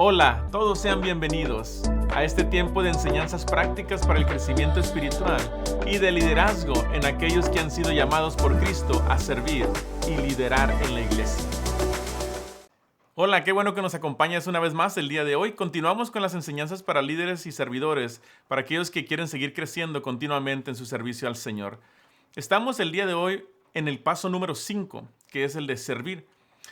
Hola, todos sean bienvenidos a este tiempo de enseñanzas prácticas para el crecimiento espiritual y de liderazgo en aquellos que han sido llamados por Cristo a servir y liderar en la iglesia. Hola, qué bueno que nos acompañas una vez más el día de hoy. Continuamos con las enseñanzas para líderes y servidores, para aquellos que quieren seguir creciendo continuamente en su servicio al Señor. Estamos el día de hoy en el paso número 5, que es el de servir.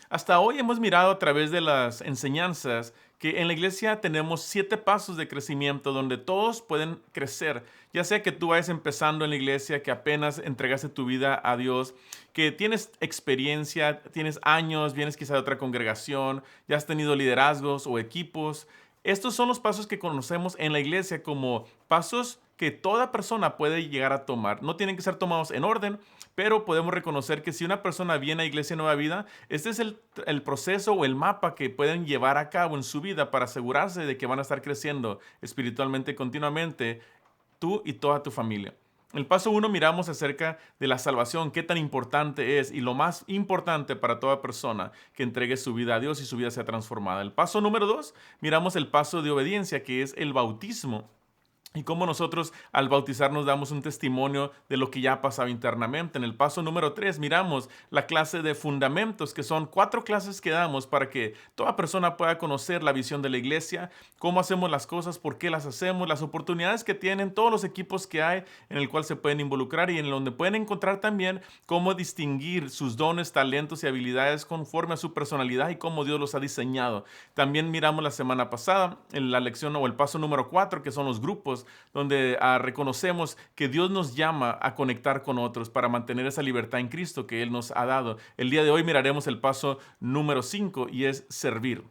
Hasta hoy hemos mirado a través de las enseñanzas que en la iglesia tenemos 7 pasos de crecimiento donde todos pueden crecer, ya sea que tú vayas empezando en la iglesia, que apenas entregaste tu vida a Dios, que tienes experiencia, tienes años, vienes quizá de otra congregación, ya has tenido liderazgos o equipos. Estos son los pasos que conocemos en la iglesia como pasos que toda persona puede llegar a tomar. No tienen que ser tomados en orden, pero podemos reconocer que si una persona viene a Iglesia Nueva Vida, este es el proceso o el mapa que pueden llevar a cabo en su vida para asegurarse de que van a estar creciendo espiritualmente continuamente, tú y toda tu familia. En el paso 1 miramos acerca de la salvación, qué tan importante es y lo más importante para toda persona que entregue su vida a Dios y su vida sea transformada. El paso número 2 miramos el paso de obediencia, que es el bautismo. Y cómo nosotros al bautizarnos damos un testimonio de lo que ya ha pasado internamente. En el paso número 3 miramos la clase de fundamentos, que son 4 clases que damos para que toda persona pueda conocer la visión de la iglesia, cómo hacemos las cosas, por qué las hacemos, las oportunidades que tienen, todos los equipos que hay en el cual se pueden involucrar y en donde pueden encontrar también cómo distinguir sus dones, talentos y habilidades conforme a su personalidad y cómo Dios los ha diseñado. También miramos la semana pasada en la lección o el paso número 4, que son los grupos, donde reconocemos que Dios nos llama a conectar con otros para mantener esa libertad en Cristo que Él nos ha dado. El día de hoy miraremos el paso número 5 y es servir.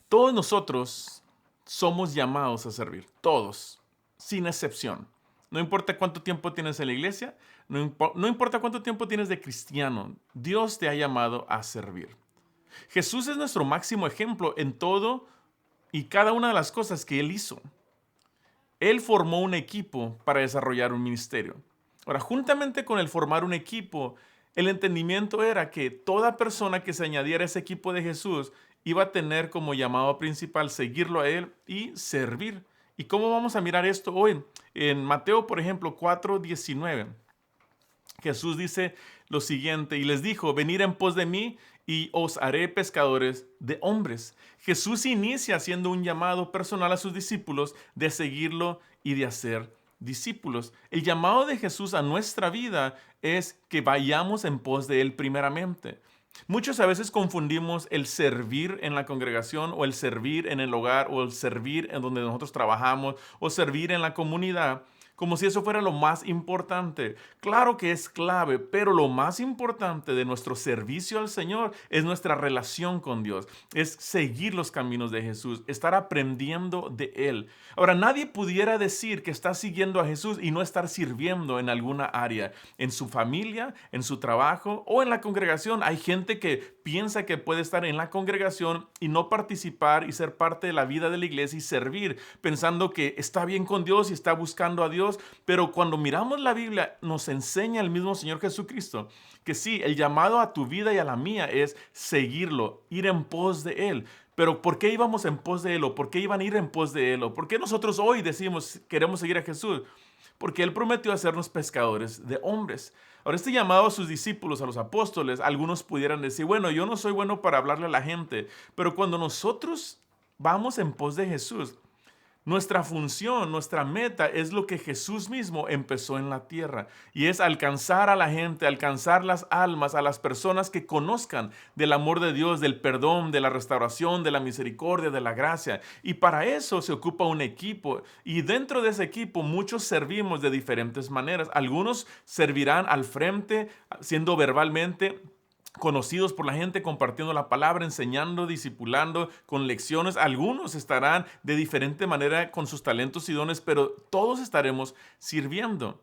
Todos nosotros somos llamados a servir, todos, sin excepción. No importa cuánto tiempo tienes en la iglesia, no importa cuánto tiempo tienes de cristiano, Dios te ha llamado a servir. Jesús es nuestro máximo ejemplo en todo y cada una de las cosas que Él hizo. Él formó un equipo para desarrollar un ministerio. Ahora, juntamente con el formar un equipo, el entendimiento era que toda persona que se añadiera a ese equipo de Jesús iba a tener como llamado principal seguirlo a Él y servir. ¿Y cómo vamos a mirar esto hoy? En Mateo, por ejemplo, 4:19. Jesús dice lo siguiente, y les dijo, venid en pos de mí y os haré pescadores de hombres. Jesús inicia haciendo un llamado personal a sus discípulos de seguirlo y de hacer discípulos. El llamado de Jesús a nuestra vida es que vayamos en pos de Él primeramente. Muchos a veces confundimos el servir en la congregación o el servir en el hogar o el servir en donde nosotros trabajamos o servir en la comunidad como si eso fuera lo más importante. Claro que es clave, pero lo más importante de nuestro servicio al Señor es nuestra relación con Dios, es seguir los caminos de Jesús, estar aprendiendo de Él. Ahora, nadie pudiera decir que está siguiendo a Jesús y no estar sirviendo en alguna área, en su familia, en su trabajo o en la congregación. Hay gente que piensa que puede estar en la congregación y no participar y ser parte de la vida de la iglesia y servir, pensando que está bien con Dios y está buscando a Dios. Pero cuando miramos la Biblia, nos enseña el mismo Señor Jesucristo que sí, el llamado a tu vida y a la mía es seguirlo, ir en pos de Él. Pero ¿por qué íbamos en pos de Él? ¿O por qué iban a ir en pos de Él? ¿O por qué nosotros hoy decimos queremos seguir a Jesús? Porque Él prometió hacernos pescadores de hombres. Ahora, este llamado a sus discípulos, a los apóstoles, algunos pudieran decir, bueno, yo no soy bueno para hablarle a la gente, pero cuando nosotros vamos en pos de Jesús, nuestra función, nuestra meta es lo que Jesús mismo empezó en la tierra y es alcanzar a la gente, alcanzar las almas, a las personas que conozcan del amor de Dios, del perdón, de la restauración, de la misericordia, de la gracia. Y para eso se ocupa un equipo y dentro de ese equipo muchos servimos de diferentes maneras. Algunos servirán al frente, siendo verbalmente conocidos por la gente, compartiendo la palabra, enseñando, discipulando, con lecciones. Algunos estarán de diferente manera con sus talentos y dones, pero todos estaremos sirviendo.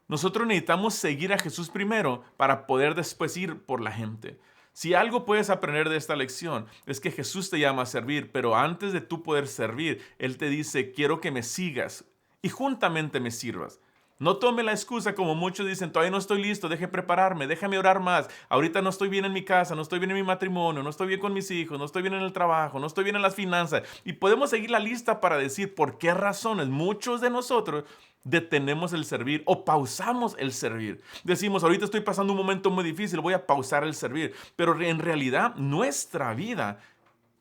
Nosotros necesitamos seguir a Jesús primero para poder después ir por la gente. Si algo puedes aprender de esta lección es que Jesús te llama a servir, pero antes de tú poder servir, Él te dice, quiero que me sigas y juntamente me sirvas. No tome la excusa como muchos dicen, todavía no estoy listo, deje prepararme, déjame orar más. Ahorita no estoy bien en mi casa, no estoy bien en mi matrimonio, no estoy bien con mis hijos, no estoy bien en el trabajo, no estoy bien en las finanzas. Y podemos seguir la lista para decir por qué razones muchos de nosotros detenemos el servir o pausamos el servir. Decimos, ahorita estoy pasando un momento muy difícil, voy a pausar el servir. Pero en realidad nuestra vida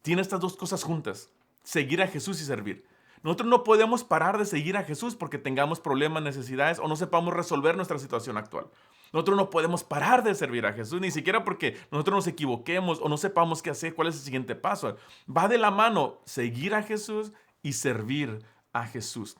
tiene estas dos cosas juntas: seguir a Jesús y servir. Nosotros no podemos parar de seguir a Jesús porque tengamos problemas, necesidades o no sepamos resolver nuestra situación actual. Nosotros no podemos parar de servir a Jesús, ni siquiera porque nosotros nos equivoquemos o no sepamos qué hacer, cuál es el siguiente paso. Va de la mano seguir a Jesús y servir a Jesús.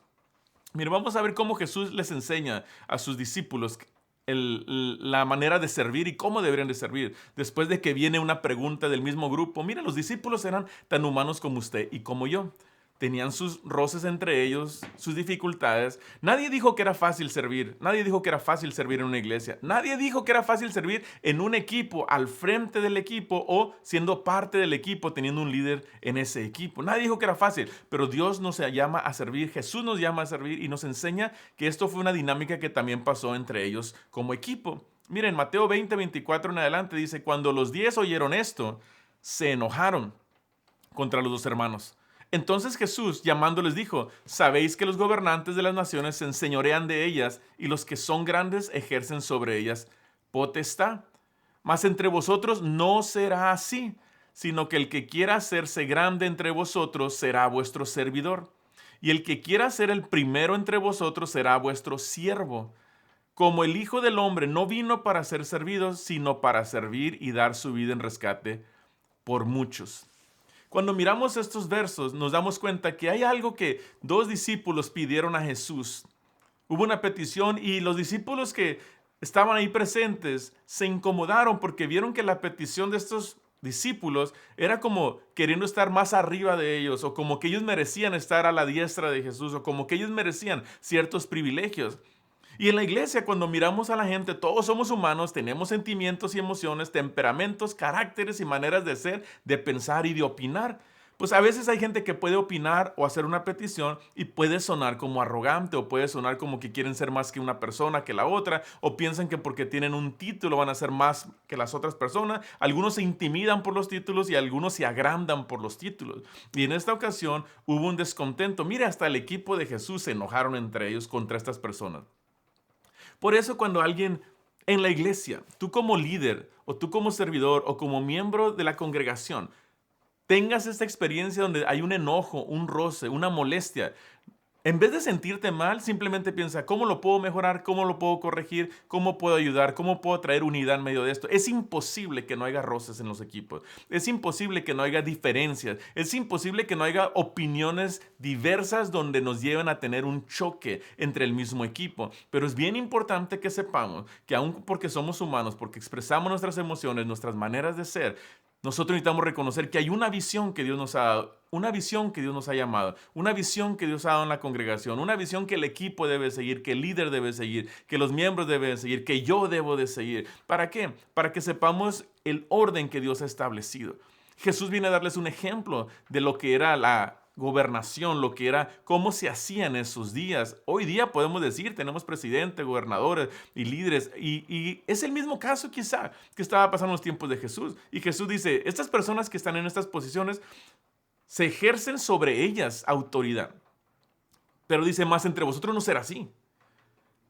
Mire, vamos a ver cómo Jesús les enseña a sus discípulos la manera de servir y cómo deberían de servir. Después de que viene una pregunta del mismo grupo, mira, los discípulos eran tan humanos como usted y como yo. Tenían sus roces entre ellos, sus dificultades. Nadie dijo que era fácil servir. Nadie dijo que era fácil servir en una iglesia. Nadie dijo que era fácil servir en un equipo, al frente del equipo o siendo parte del equipo, teniendo un líder en ese equipo. Nadie dijo que era fácil, pero Dios nos llama a servir. Jesús nos llama a servir y nos enseña que esto fue una dinámica que también pasó entre ellos como equipo. Miren, Mateo 20:24 en adelante dice, cuando los 10 oyeron esto, se enojaron contra los dos hermanos. Entonces Jesús, llamándoles, dijo, sabéis que los gobernantes de las naciones se enseñorean de ellas y los que son grandes ejercen sobre ellas potestad. Mas entre vosotros no será así, sino que el que quiera hacerse grande entre vosotros será vuestro servidor. Y el que quiera ser el primero entre vosotros será vuestro siervo. Como el Hijo del Hombre no vino para ser servido, sino para servir y dar su vida en rescate por muchos. Cuando miramos estos versos, nos damos cuenta que hay algo que dos discípulos pidieron a Jesús. Hubo una petición y los discípulos que estaban ahí presentes se incomodaron porque vieron que la petición de estos discípulos era como queriendo estar más arriba de ellos, o como que ellos merecían estar a la diestra de Jesús, o como que ellos merecían ciertos privilegios. Y en la iglesia, cuando miramos a la gente, todos somos humanos, tenemos sentimientos y emociones, temperamentos, caracteres y maneras de ser, de pensar y de opinar. Pues a veces hay gente que puede opinar o hacer una petición y puede sonar como arrogante, o puede sonar como que quieren ser más que una persona que la otra, o piensan que porque tienen un título van a ser más que las otras personas. Algunos se intimidan por los títulos y algunos se agrandan por los títulos. Y en esta ocasión hubo un descontento. Mire, hasta el equipo de Jesús se enojaron entre ellos contra estas personas. Por eso cuando alguien en la iglesia, tú como líder o tú como servidor o como miembro de la congregación, tengas esta experiencia donde hay un enojo, un roce, una molestia, en vez de sentirte mal, simplemente piensa, ¿cómo lo puedo mejorar? ¿Cómo lo puedo corregir? ¿Cómo puedo ayudar? ¿Cómo puedo traer unidad en medio de esto? Es imposible que no haya roces en los equipos. Es imposible que no haya diferencias. Es imposible que no haya opiniones diversas donde nos lleven a tener un choque entre el mismo equipo. Pero es bien importante que sepamos que aun porque somos humanos, porque expresamos nuestras emociones, nuestras maneras de ser, nosotros necesitamos reconocer que hay una visión que Dios nos ha dado, una visión que Dios nos ha llamado, una visión que Dios ha dado en la congregación, una visión que el equipo debe seguir, que el líder debe seguir, que los miembros deben seguir, que yo debo de seguir. ¿Para qué? Para que sepamos el orden que Dios ha establecido. Jesús viene a darles un ejemplo de lo que era la gobernación, lo que era, cómo se hacía en esos días. Hoy día podemos decir, tenemos presidentes, gobernadores y líderes, y es el mismo caso quizá que estaba pasando en los tiempos de Jesús. Y Jesús dice, estas personas que están en estas posiciones, se ejercen sobre ellas autoridad. Pero dice, más entre vosotros no será así.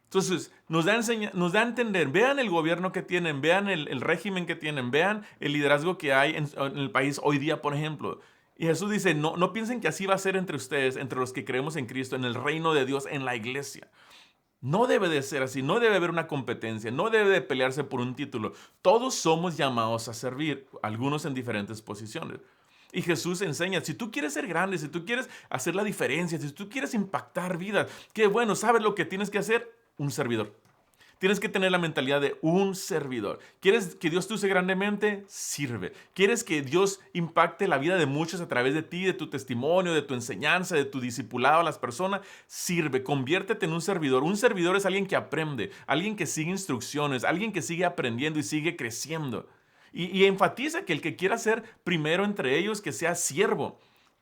Entonces, nos da a entender, vean el gobierno que tienen, vean el régimen que tienen, vean el liderazgo que hay en el país hoy día, por ejemplo. Y Jesús dice, no piensen que así va a ser entre ustedes, entre los que creemos en Cristo, en el reino de Dios, en la iglesia. No debe de ser así, no debe haber una competencia, no debe de pelearse por un título. Todos somos llamados a servir, algunos en diferentes posiciones. Y Jesús enseña, si tú quieres ser grande, si tú quieres hacer la diferencia, si tú quieres impactar vidas, qué bueno, ¿sabes lo que tienes que hacer? Un servidor. Tienes que tener la mentalidad de un servidor. ¿Quieres que Dios te use grandemente? Sirve. ¿Quieres que Dios impacte la vida de muchos a través de ti, de tu testimonio, de tu enseñanza, de tu discipulado a las personas? Sirve. Conviértete en un servidor. Un servidor es alguien que aprende, alguien que sigue instrucciones, alguien que sigue aprendiendo y sigue creciendo. Y enfatiza que el que quiera ser primero entre ellos, que sea siervo.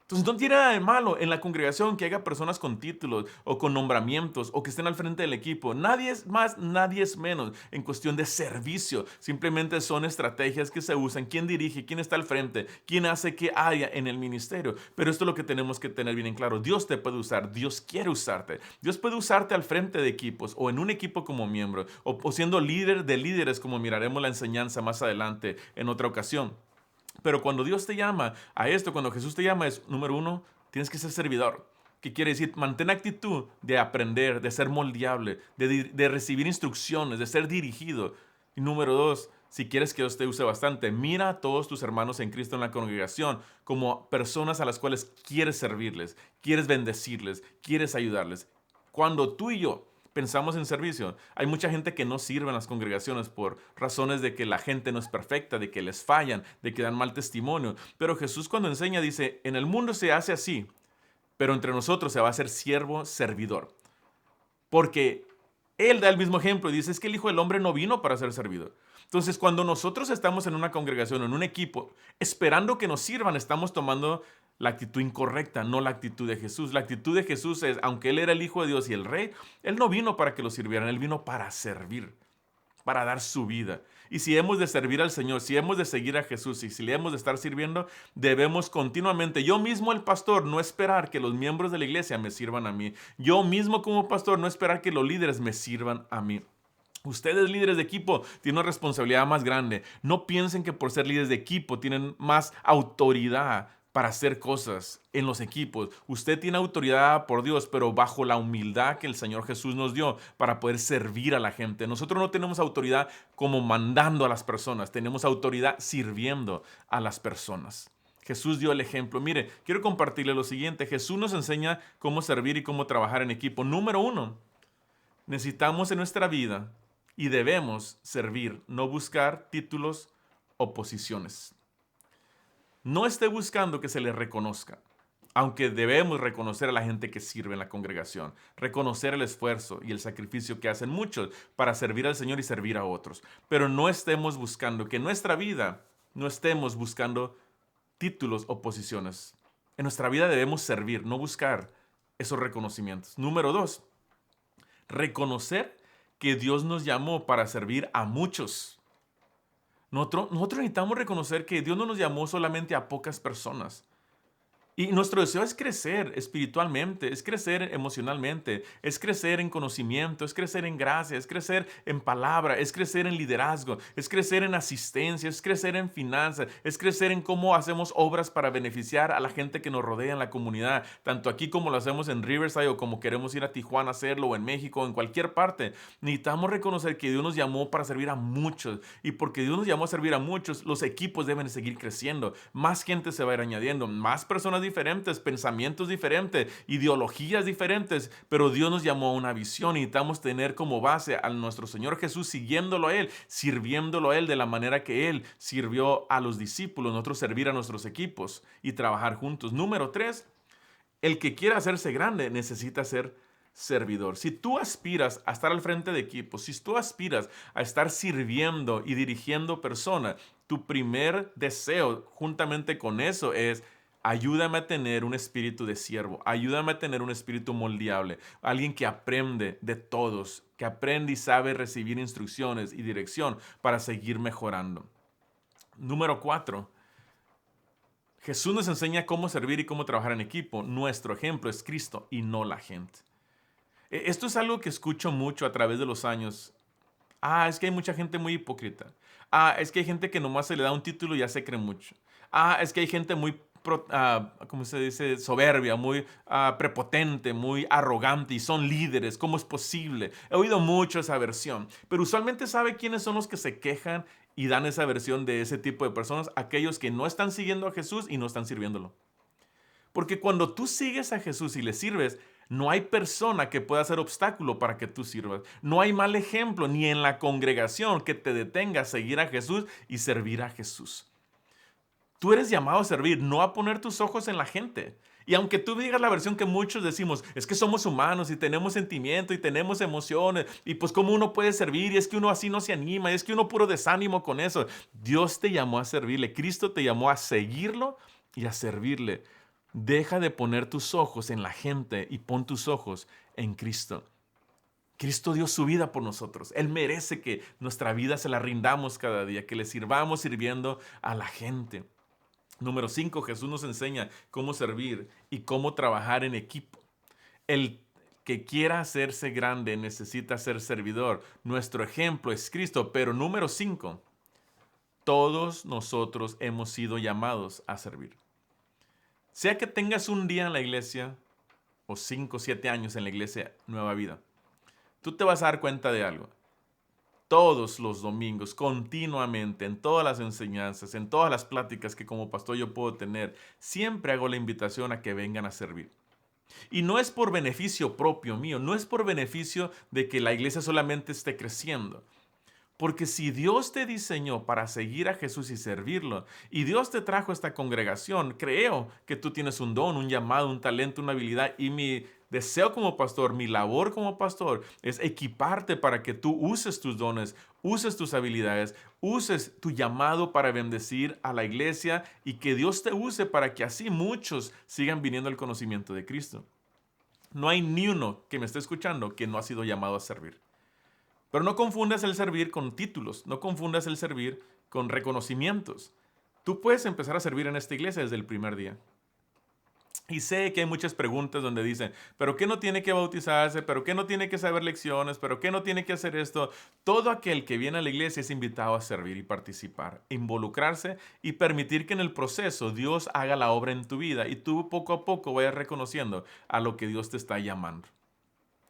Entonces no tiene nada de malo en la congregación que haya personas con títulos o con nombramientos o que estén al frente del equipo. Nadie es más, nadie es menos en cuestión de servicio. Simplemente son estrategias que se usan. ¿Quién dirige? ¿Quién está al frente? ¿Quién hace qué haya en el ministerio? Pero esto es lo que tenemos que tener bien en claro. Dios te puede usar. Dios quiere usarte. Dios puede usarte al frente de equipos o en un equipo como miembro o siendo líder de líderes, como miraremos la enseñanza más adelante en otra ocasión. Pero cuando Dios te llama a esto, cuando Jesús te llama, es, número uno, tienes que ser servidor. ¿Qué quiere decir? Mantén actitud de aprender, de ser moldeable, de recibir instrucciones, de ser dirigido. Y número dos, si quieres que Dios te use bastante, mira a todos tus hermanos en Cristo en la congregación como personas a las cuales quieres servirles, quieres bendecirles, quieres ayudarles. Cuando tú y yo pensamos en servicio, hay mucha gente que no sirve en las congregaciones por razones de que la gente no es perfecta, de que les fallan, de que dan mal testimonio. Pero Jesús cuando enseña dice, en el mundo se hace así, pero entre nosotros se va a hacer siervo, servidor. Porque Él da el mismo ejemplo y dice, es que el Hijo del Hombre no vino para ser servido. Entonces, cuando nosotros estamos en una congregación, en un equipo, esperando que nos sirvan, estamos tomando la actitud incorrecta, no la actitud de Jesús. La actitud de Jesús es, aunque Él era el Hijo de Dios y el Rey, Él no vino para que lo sirvieran, Él vino para servir, para dar su vida. Y si hemos de servir al Señor, si hemos de seguir a Jesús y si le hemos de estar sirviendo, debemos continuamente, yo mismo el pastor, no esperar que los miembros de la iglesia me sirvan a mí. Yo mismo como pastor, no esperar que los líderes me sirvan a mí. Ustedes, líderes de equipo, tienen una responsabilidad más grande. No piensen que por ser líderes de equipo tienen más autoridad para hacer cosas en los equipos. Usted tiene autoridad por Dios, pero bajo la humildad que el Señor Jesús nos dio para poder servir a la gente. Nosotros no tenemos autoridad como mandando a las personas, tenemos autoridad sirviendo a las personas. Jesús dio el ejemplo. Mire, quiero compartirle lo siguiente. Jesús nos enseña cómo servir y cómo trabajar en equipo. Número uno, necesitamos en nuestra vida y debemos servir, no buscar títulos o posiciones. No esté buscando que se le reconozca, aunque debemos reconocer a la gente que sirve en la congregación, reconocer el esfuerzo y el sacrificio que hacen muchos para servir al Señor y servir a otros. Pero no estemos buscando que en nuestra vida no estemos buscando títulos o posiciones. En nuestra vida debemos servir, no buscar esos reconocimientos. Número dos, reconocer que Dios nos llamó para servir a muchos. Nosotros necesitamos reconocer que Dios no nos llamó solamente a pocas personas. Y nuestro deseo es crecer espiritualmente, es crecer emocionalmente, es crecer en conocimiento, es crecer en gracia, es crecer en palabra, es crecer en liderazgo, es crecer en asistencia, es crecer en finanzas, es crecer en cómo hacemos obras para beneficiar a la gente que nos rodea en la comunidad, tanto aquí como lo hacemos en Riverside o como queremos ir a Tijuana a hacerlo o en México o en cualquier parte. Necesitamos reconocer que Dios nos llamó para servir a muchos y porque Dios nos llamó a servir a muchos, los equipos deben seguir creciendo, más gente se va a ir añadiendo, más personas diferentes, pensamientos diferentes, ideologías diferentes, pero Dios nos llamó a una visión y necesitamos tener como base a nuestro Señor Jesús, siguiéndolo a Él, sirviéndolo a Él de la manera que Él sirvió a los discípulos, nosotros servir a nuestros equipos y trabajar juntos. Número tres, el que quiera hacerse grande necesita ser servidor. Si tú aspiras a estar al frente de equipos, si tú aspiras a estar sirviendo y dirigiendo personas, tu primer deseo juntamente con eso es: ayúdame a tener un espíritu de siervo, ayúdame a tener un espíritu moldeable, alguien que aprende de todos, que aprende y sabe recibir instrucciones y dirección para seguir mejorando. Número 4. Jesús nos enseña cómo servir y cómo trabajar en equipo. Nuestro ejemplo es Cristo y no la gente. Esto es algo que escucho mucho a través de los años. Es que hay mucha gente muy hipócrita. Es que hay gente que nomás se le da un título y ya se cree mucho. Es que hay gente muy ¿cómo se dice? Soberbia, muy prepotente, muy arrogante y son líderes. ¿Cómo es posible? He oído mucho esa versión, pero usualmente ¿sabe quiénes son los que se quejan y dan esa versión de ese tipo de personas? Aquellos que no están siguiendo a Jesús y no están sirviéndolo. Porque cuando tú sigues a Jesús y le sirves, no hay persona que pueda ser obstáculo para que tú sirvas. No hay mal ejemplo ni en la congregación que te detenga a seguir a Jesús y servir a Jesús. Tú eres llamado a servir, no a poner tus ojos en la gente. Y aunque tú digas la versión que muchos decimos, es que somos humanos y tenemos sentimiento y tenemos emociones, y pues cómo uno puede servir, y es que uno así no se anima, y es que uno puro desánimo con eso. Dios te llamó a servirle, Cristo te llamó a seguirlo y a servirle. Deja de poner tus ojos en la gente y pon tus ojos en Cristo. Cristo dio su vida por nosotros. Él merece que nuestra vida se la rindamos cada día, que le sirvamos sirviendo a la gente. Número 5, Jesús nos enseña cómo servir y cómo trabajar en equipo. El que quiera hacerse grande necesita ser servidor. Nuestro ejemplo es Cristo. Pero número 5, todos nosotros hemos sido llamados a servir. Sea que tengas un día en la iglesia o 5 o 7 años en la iglesia Nueva Vida, tú te vas a dar cuenta de algo. Todos los domingos, continuamente, en todas las enseñanzas, en todas las pláticas que como pastor yo puedo tener, siempre hago la invitación a que vengan a servir. Y no es por beneficio propio mío, no es por beneficio de que la iglesia solamente esté creciendo. Porque si Dios te diseñó para seguir a Jesús y servirlo, y Dios te trajo a esta congregación, creo que tú tienes un don, un llamado, un talento, una habilidad, y mi deseo como pastor, mi labor como pastor, es equiparte para que tú uses tus dones, uses tus habilidades, uses tu llamado para bendecir a la iglesia y que Dios te use para que así muchos sigan viniendo al conocimiento de Cristo. No hay ni uno que me esté escuchando que no ha sido llamado a servir. Pero no confundas el servir con títulos, no confundas el servir con reconocimientos. Tú puedes empezar a servir en esta iglesia desde el primer día. Y sé que hay muchas preguntas donde dicen, ¿pero qué no tiene que bautizarse? ¿Pero qué no tiene que saber lecciones? ¿Pero qué no tiene que hacer esto? Todo aquel que viene a la iglesia es invitado a servir y participar, involucrarse y permitir que en el proceso Dios haga la obra en tu vida y tú poco a poco vayas reconociendo a lo que Dios te está llamando.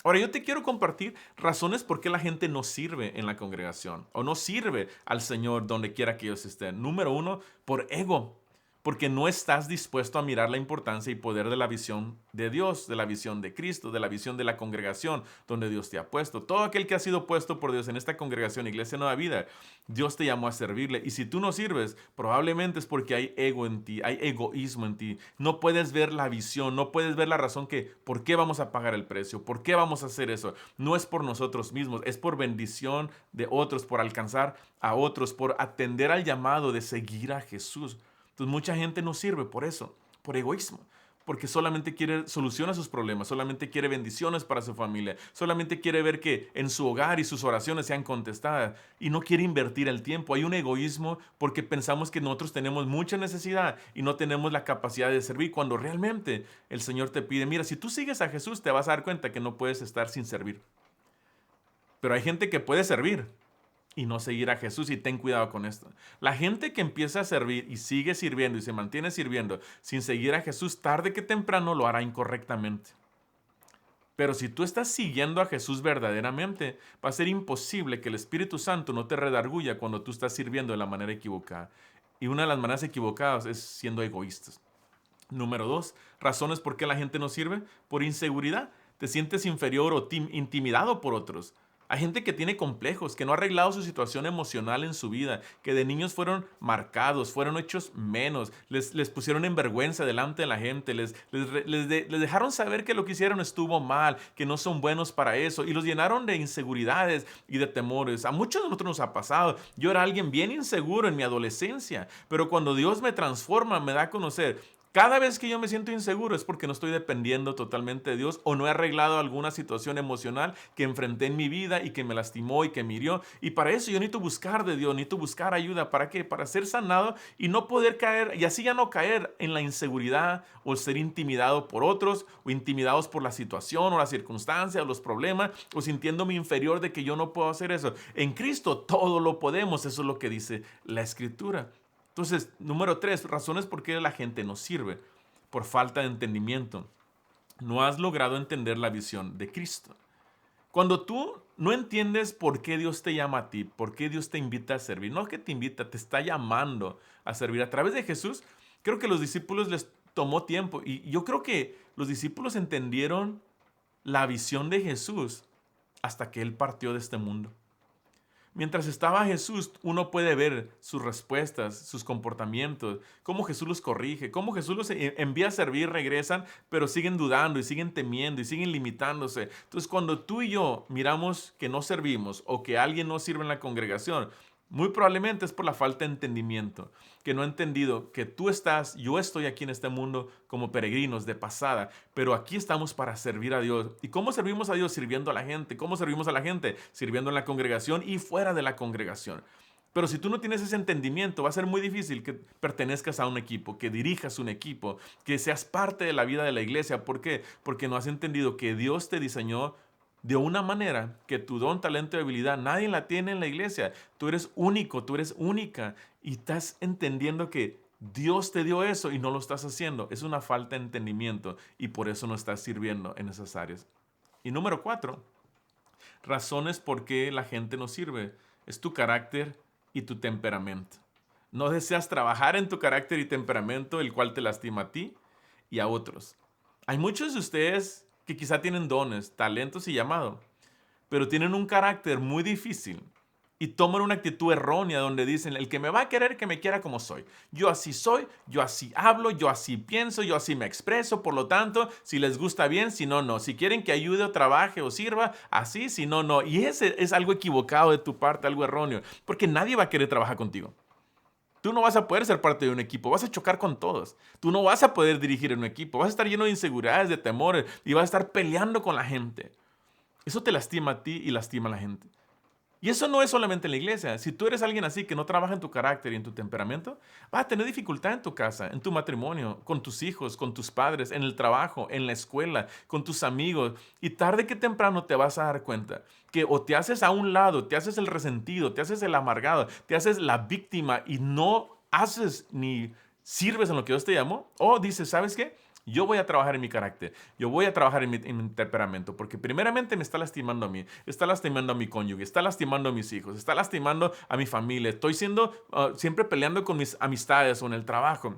Ahora, yo te quiero compartir razones por qué la gente no sirve en la congregación o no sirve al Señor donde quiera que ellos estén. Número 1, por ego. Porque no estás dispuesto a mirar la importancia y poder de la visión de Dios, de la visión de Cristo, de la visión de la congregación donde Dios te ha puesto. Todo aquel que ha sido puesto por Dios en esta congregación, Iglesia Nueva Vida, Dios te llamó a servirle. Y si tú no sirves, probablemente es porque hay ego en ti, hay egoísmo en ti. No puedes ver la visión, no puedes ver la razón que, ¿por qué vamos a pagar el precio? ¿Por qué vamos a hacer eso? No es por nosotros mismos, es por bendición de otros, por alcanzar a otros, por atender al llamado de seguir a Jesús. Entonces mucha gente no sirve por eso, por egoísmo, porque solamente quiere solución a sus problemas, solamente quiere bendiciones para su familia, solamente quiere ver que en su hogar y sus oraciones sean contestadas y no quiere invertir el tiempo. Hay un egoísmo porque pensamos que nosotros tenemos mucha necesidad y no tenemos la capacidad de servir, cuando realmente el Señor te pide, mira, si tú sigues a Jesús te vas a dar cuenta que no puedes estar sin servir. Pero hay gente que puede servir y no seguir a Jesús, y ten cuidado con esto. La gente que empieza a servir y sigue sirviendo y se mantiene sirviendo sin seguir a Jesús, tarde que temprano lo hará incorrectamente. Pero si tú estás siguiendo a Jesús verdaderamente, va a ser imposible que el Espíritu Santo no te redarguya cuando tú estás sirviendo de la manera equivocada. Y una de las maneras equivocadas es siendo egoístas. Número 2, razones por qué la gente no sirve: por inseguridad. Te sientes inferior o intimidado por otros. Hay gente que tiene complejos, que no ha arreglado su situación emocional en su vida, que de niños fueron marcados, fueron hechos menos, les pusieron en vergüenza delante de la gente, les dejaron saber que lo que hicieron estuvo mal, que no son buenos para eso, y los llenaron de inseguridades y de temores. A muchos de nosotros nos ha pasado. Yo era alguien bien inseguro en mi adolescencia, pero cuando Dios me transforma, me da a conocer, cada vez que yo me siento inseguro es porque no estoy dependiendo totalmente de Dios o no he arreglado alguna situación emocional que enfrenté en mi vida y que me lastimó y que me hirió. Y para eso yo necesito buscar de Dios, necesito buscar ayuda. ¿Para qué? Para ser sanado y no poder caer, y así ya no caer en la inseguridad o ser intimidado por otros o intimidados por la situación o la circunstancia o los problemas o sintiéndome inferior de que yo no puedo hacer eso. En Cristo todo lo podemos, eso es lo que dice la Escritura. Entonces, número 3, razones por qué la gente no sirve: por falta de entendimiento. No has logrado entender la visión de Cristo. Cuando tú no entiendes por qué Dios te llama a ti, por qué Dios te invita a servir, no es que te invita, te está llamando a servir a través de Jesús. Creo que a los discípulos les tomó tiempo y yo creo que los discípulos entendieron la visión de Jesús hasta que Él partió de este mundo. Mientras estaba Jesús, uno puede ver sus respuestas, sus comportamientos, cómo Jesús los corrige, cómo Jesús los envía a servir, regresan, pero siguen dudando y siguen temiendo y siguen limitándose. Entonces, cuando tú y yo miramos que no servimos o que alguien no sirve en la congregación, Muy probablemente es por la falta de entendimiento, que no ha entendido que yo estoy aquí en este mundo como peregrinos de pasada, pero aquí estamos para servir a Dios. ¿Y cómo servimos a Dios? Sirviendo a la gente. ¿Cómo servimos a la gente? Sirviendo en la congregación y fuera de la congregación. Pero si tú no tienes ese entendimiento, va a ser muy difícil que pertenezcas a un equipo, que dirijas un equipo, que seas parte de la vida de la iglesia. ¿Por qué? Porque no has entendido que Dios te diseñó de una manera que tu don, talento y habilidad nadie la tiene en la iglesia. Tú eres único, tú eres única y estás entendiendo que Dios te dio eso y no lo estás haciendo. Es una falta de entendimiento y por eso no estás sirviendo en esas áreas. Y número 4, razones por qué la gente no sirve. Es tu carácter y tu temperamento. No deseas trabajar en tu carácter y temperamento, el cual te lastima a ti y a otros. Hay muchos de ustedes que quizá tienen dones, talentos y llamado, pero tienen un carácter muy difícil y toman una actitud errónea donde dicen, el que me va a querer, que me quiera como soy. Yo así soy, yo así hablo, yo así pienso, yo así me expreso, por lo tanto, si les gusta bien, si no, no. Si quieren que ayude o trabaje o sirva, así, si no, no. Y ese es algo equivocado de tu parte, algo erróneo, porque nadie va a querer trabajar contigo. Tú no vas a poder ser parte de un equipo, vas a chocar con todos. Tú no vas a poder dirigir en un equipo, vas a estar lleno de inseguridades, de temores y vas a estar peleando con la gente. Eso te lastima a ti y lastima a la gente. Y eso no es solamente en la iglesia. Si tú eres alguien así que no trabaja en tu carácter y en tu temperamento, vas a tener dificultad en tu casa, en tu matrimonio, con tus hijos, con tus padres, en el trabajo, en la escuela, con tus amigos. Y tarde que temprano te vas a dar cuenta que o te haces a un lado, te haces el resentido, te haces el amargado, te haces la víctima y no haces ni sirves en lo que Dios te llamó, o dices, ¿sabes qué? Yo voy a trabajar en mi carácter, yo voy a trabajar en mi temperamento, porque primeramente me está lastimando a mí, está lastimando a mi cónyuge, está lastimando a mis hijos, está lastimando a mi familia, estoy siempre peleando con mis amistades o en el trabajo.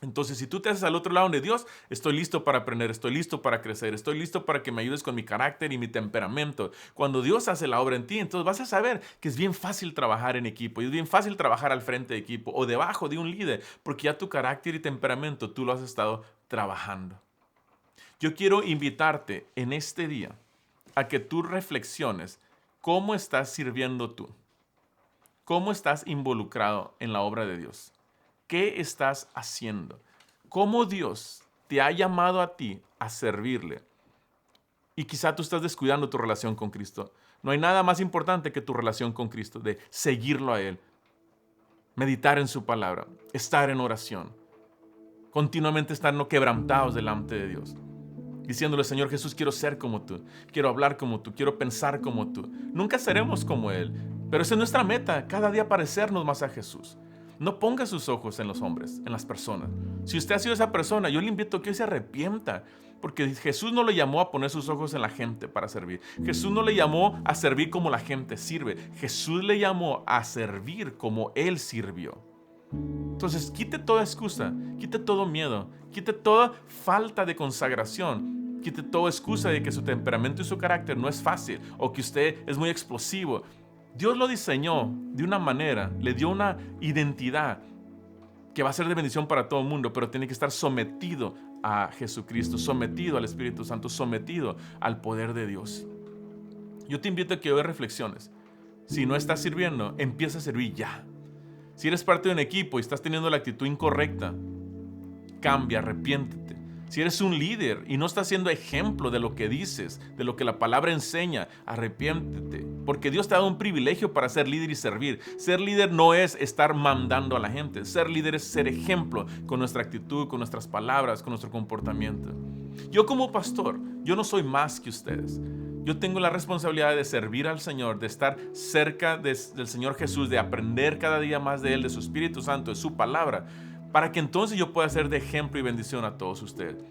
Entonces, si tú te haces al otro lado de Dios, estoy listo para aprender, estoy listo para crecer, estoy listo para que me ayudes con mi carácter y mi temperamento. Cuando Dios hace la obra en ti, entonces vas a saber que es bien fácil trabajar en equipo, y es bien fácil trabajar al frente de equipo o debajo de un líder, porque ya tu carácter y temperamento tú lo has estado trabajando. Yo quiero invitarte en este día a que tú reflexiones cómo estás sirviendo tú, cómo estás involucrado en la obra de Dios. ¿Qué estás haciendo? ¿Cómo Dios te ha llamado a ti a servirle? Y quizá tú estás descuidando tu relación con Cristo. No hay nada más importante que tu relación con Cristo, de seguirlo a Él, meditar en su palabra, estar en oración, continuamente estar no quebrantados delante de Dios, diciéndole, Señor Jesús, quiero ser como tú, quiero hablar como tú, quiero pensar como tú. Nunca seremos como Él, pero esa es nuestra meta, cada día parecernos más a Jesús. No ponga sus ojos en los hombres, en las personas. Si usted ha sido esa persona, yo le invito a que se arrepienta, porque Jesús no le llamó a poner sus ojos en la gente para servir. Jesús no le llamó a servir como la gente sirve. Jesús le llamó a servir como Él sirvió. Entonces, quite toda excusa, quite todo miedo, quite toda falta de consagración, quite toda excusa de que su temperamento y su carácter no es fácil o que usted es muy explosivo. Dios lo diseñó de una manera, le dio una identidad que va a ser de bendición para todo el mundo, pero tiene que estar sometido a Jesucristo, sometido al Espíritu Santo, sometido al poder de Dios. Yo te invito a que hoy reflexiones. Si no estás sirviendo, empieza a servir ya. Si eres parte de un equipo y estás teniendo la actitud incorrecta, cambia, arrepiéntete. Si eres un líder y no estás siendo ejemplo de lo que dices, de lo que la palabra enseña, arrepiéntete. Porque Dios te ha dado un privilegio para ser líder y servir. Ser líder no es estar mandando a la gente. Ser líder es ser ejemplo con nuestra actitud, con nuestras palabras, con nuestro comportamiento. Yo como pastor, yo no soy más que ustedes. Yo tengo la responsabilidad de servir al Señor, de estar cerca del Señor Jesús, de aprender cada día más de Él, de su Espíritu Santo, de su palabra, para que entonces yo pueda ser de ejemplo y bendición a todos ustedes.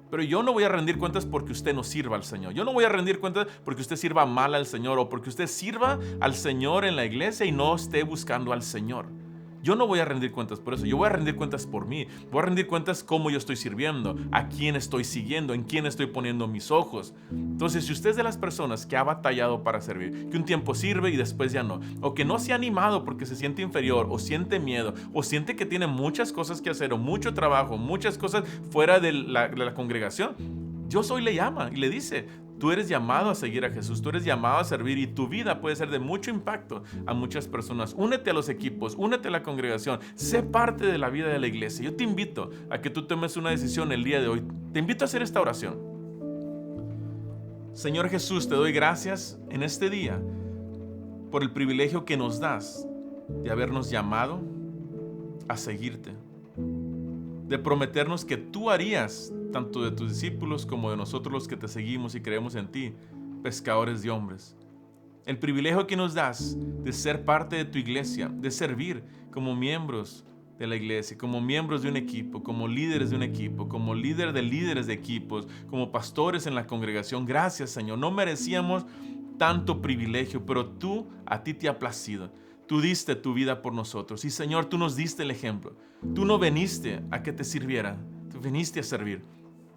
Pero yo no voy a rendir cuentas porque usted no sirva al Señor. Yo no voy a rendir cuentas porque usted sirva mal al Señor o porque usted sirva al Señor en la iglesia y no esté buscando al Señor. Yo no voy a rendir cuentas por eso. Yo voy a rendir cuentas por mí. Voy a rendir cuentas cómo yo estoy sirviendo, a quién estoy siguiendo, en quién estoy poniendo mis ojos. Entonces, si usted es de las personas que ha batallado para servir, que un tiempo sirve y después ya no, o que no se ha animado porque se siente inferior, o siente miedo, o siente que tiene muchas cosas que hacer, o mucho trabajo, muchas cosas fuera de la congregación, Dios hoy le llama y le dice, Tú eres llamado a seguir a Jesús, tú eres llamado a servir y tu vida puede ser de mucho impacto a muchas personas. Únete a los equipos, únete a la congregación, sé parte de la vida de la iglesia. Yo te invito a que tú tomes una decisión el día de hoy. Te invito a hacer esta oración. Señor Jesús, te doy gracias en este día por el privilegio que nos das de habernos llamado a seguirte, de prometernos que tú harías, tanto de tus discípulos como de nosotros los que te seguimos y creemos en ti, pescadores de hombres. El privilegio que nos das de ser parte de tu iglesia, de servir como miembros de la iglesia, como miembros de un equipo, como líderes de un equipo, como líder de líderes de equipos, como pastores en la congregación. Gracias, Señor. No merecíamos tanto privilegio, pero a ti te ha placido. Tú diste tu vida por nosotros. Y Señor, tú nos diste el ejemplo. Tú no viniste a que te sirviera, tú viniste a servir.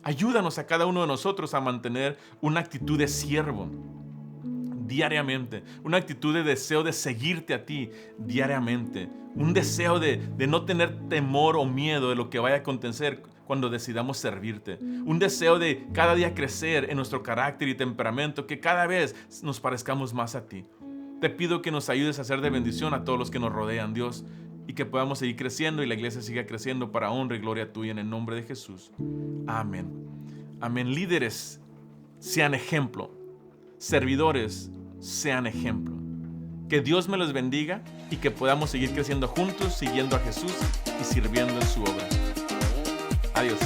Ayúdanos a cada uno de nosotros a mantener una actitud de siervo diariamente, una actitud de deseo de seguirte a ti diariamente, un deseo de no tener temor o miedo de lo que vaya a acontecer cuando decidamos servirte, un deseo de cada día crecer en nuestro carácter y temperamento, que cada vez nos parezcamos más a ti. Te pido que nos ayudes a ser de bendición a todos los que nos rodean, Dios, y que podamos seguir creciendo y la iglesia siga creciendo para honra y gloria tuya en el nombre de Jesús. Amén. Amén. Líderes, sean ejemplo. Servidores, sean ejemplo. Que Dios me los bendiga y que podamos seguir creciendo juntos, siguiendo a Jesús y sirviendo en su obra. Adiós.